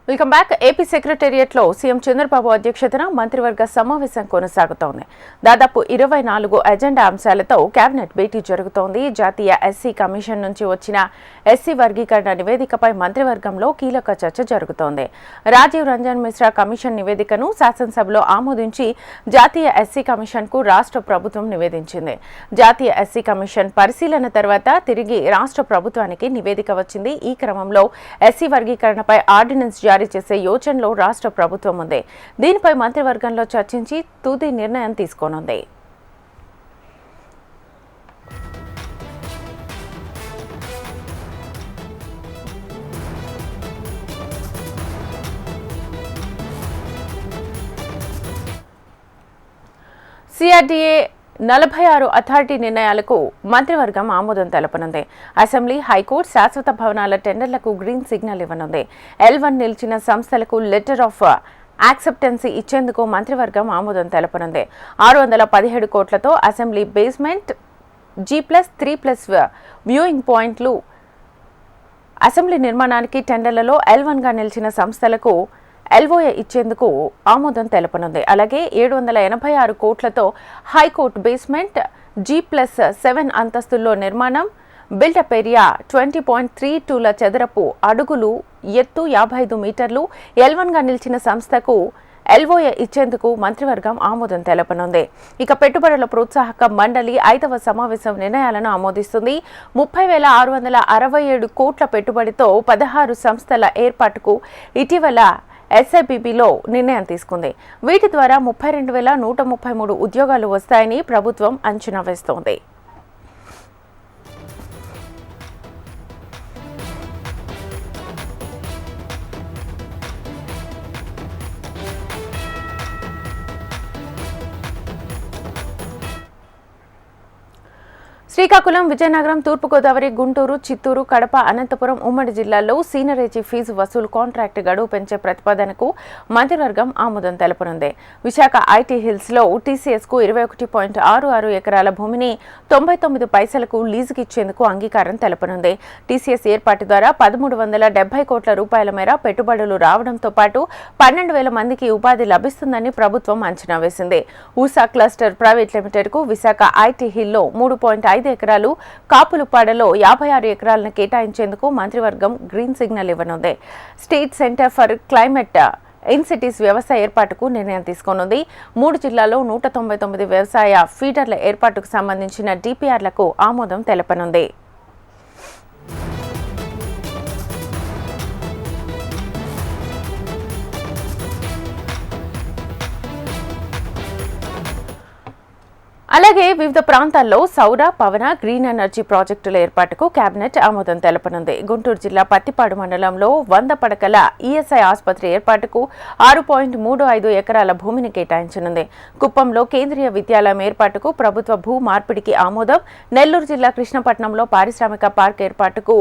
Welcome back. AP secretariat లో CM Chandrababu అధ్యక్షతన మంత్రివర్గ సమావేశం కొనసాగుతోంది. దాదాపు 24 ఎజెండా అంశాలతో కేబినెట్ భేటీ జరుగుతోంది. జాతీయ ఎస్సీ కమిషన్ నుంచి వచ్చిన ఎస్సీ వర్గీకరణ నివేదికపై మంత్రివర్గంలో కీలక చర్చ జరుగుతోంది. రాజీవ్ రంజన్ మిశ్రా కమిషన్ నివేదికను శాసనసభలో ఆమోదించి జాతీయ ఎస్సీ కమిషన్ కు రాష్ట్ర ప్రభుత్వం నివేదించింది. జాతీయ ఎస్సీ కమిషన్ పరిశీలన తర్వాత తిరిగి రాష్ట్ర ప్రభుత్వానికి నివేదిక వచ్చింది. ఈ క్రమంలో ఎస్సీ వర్గీకరణపై ఆర్డినెన్స్ జారీ చేసే యోచనలో రాష్ట్ర ప్రభుత్వం ఉంది. దీనిపై మంత్రివర్గంలో చర్చించి తుది నిర్ణయం తీసుకోనుంది. సిఆర్డీఏ 46 అథారిటీ నిర్ణయాలకు మంత్రివర్గం ఆమోదం తెలపనుంది. అసెంబ్లీ, హైకోర్టు, శాశ్వత భవనాల టెండర్లకు గ్రీన్ సిగ్నల్ ఇవ్వనుంది. L1 నిలిచిన సంస్థలకు లెటర్ ఆఫ్ యాక్సెప్టెన్సీ ఇచ్చేందుకు మంత్రివర్గం ఆమోదం తెలపనుంది. 617 కోట్లతో అసెంబ్లీ బేస్మెంట్, G+3+ వ్యూయింగ్ పాయింట్లు అసెంబ్లీ నిర్మాణానికి టెండర్లలో L1 గా నిలిచిన సంస్థలకు LOA ఇచ్చేందుకు ఆమోదం తెలపనుంది. అలాగే 786 కోట్లతో హైకోర్టు బేస్మెంట్, G+7 అంతస్తుల్లో నిర్మాణం, బిల్డప్ ఏరియా 20.32 చదరపు అడుగులు, ఎత్తు 55 మీటర్లు L1 గా నిలిచిన సంస్థకు LOA ఇచ్చేందుకు మంత్రివర్గం ఆమోదం తెలపనుంది. ఇక పెట్టుబడుల ప్రోత్సాహక మండలి 5వ సమావేశం నిర్ణయాలను ఆమోదిస్తుంది. 30,667 కోట్ల పెట్టుబడితో 16 సంస్థల ఏర్పాటుకు ఇటీవల SIPలో నిర్ణయం తీసుకుంది. వీటి ద్వారా 32,133 ఉద్యోగాలు వస్తాయని ప్రభుత్వం అంచనా వేస్తోంది. శ్రీకాకుళం, విజయనగరం, తూర్పుగోదావరి, గుంటూరు, చిత్తూరు, కడప, అనంతపురం ఉమ్మడి జిల్లాల్లో సీనియరేజీ ఫీజు వసూలు కాంట్రాక్ట్ గడువు పెంచే ప్రతిపాదనకు మంత్రివర్గం ఆమోదం తెలపనుంది. విశాఖ ఐటీ హిల్స్ లో TCS కు 21.66 ఎకరాల భూమిని 99 పైసలకు లీజుకి ఇచ్చేందుకు అంగీకారం తెలపనుంది. TCS ఏర్పాటు ద్వారా 1,370 కోట్ల రూపాయల మేర పెట్టుబడులు రావడంతో పాటు 12,000 మందికి ఉపాధి లభిస్తుందని ప్రభుత్వం అంచనా వేసింది. ఊసా క్లస్టర్ ప్రైవేట్ లిమిటెడ్ కు విశాఖ ఐటీ హిల్ లో 3.5 ఎకరాలు, కాపులుపాడలో 56 ఎకరాలను కేటాయించేందుకు మంత్రివర్గం గ్రీన్ సిగ్నల్ ఇవ్వనుంది. State center for climate in cities వ్యవసాయ ఏర్పాటుకు నిర్ణయం తీసుకోనుంది. 3 జిల్లాల్లో 199 వ్యవసాయ ఫీడర్ల ఏర్పాటుకు సంబంధించిన DPRలకు ఆమోదం తెలపనుంది. అలాగే వివిధ ప్రాంతాల్లో సౌర, పవన, గ్రీన్ ఎనర్జీ ప్రాజెక్టుల ఏర్పాటుకు కేబినెట్ ఆమోదం తెలపనుంది. గుంటూరు జిల్లా పత్తిపాడు మండలంలో 100 పడకల ESI ఆసుపత్రి ఏర్పాటుకు 6.35 ఎకరాల భూమిని కేటాయించనుంది. కుప్పంలో కేంద్రీయ విద్యాలయం ఏర్పాటుకు ప్రభుత్వ భూ మార్పిడికి ఆమోదం. నెల్లూరు జిల్లా కృష్ణపట్నంలో పారిశ్రామిక పార్క్ ఏర్పాటుకు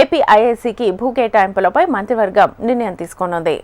APIICకి భూ కేటాయింపులపై మంత్రివర్గం నిర్ణయం తీసుకోనుంది.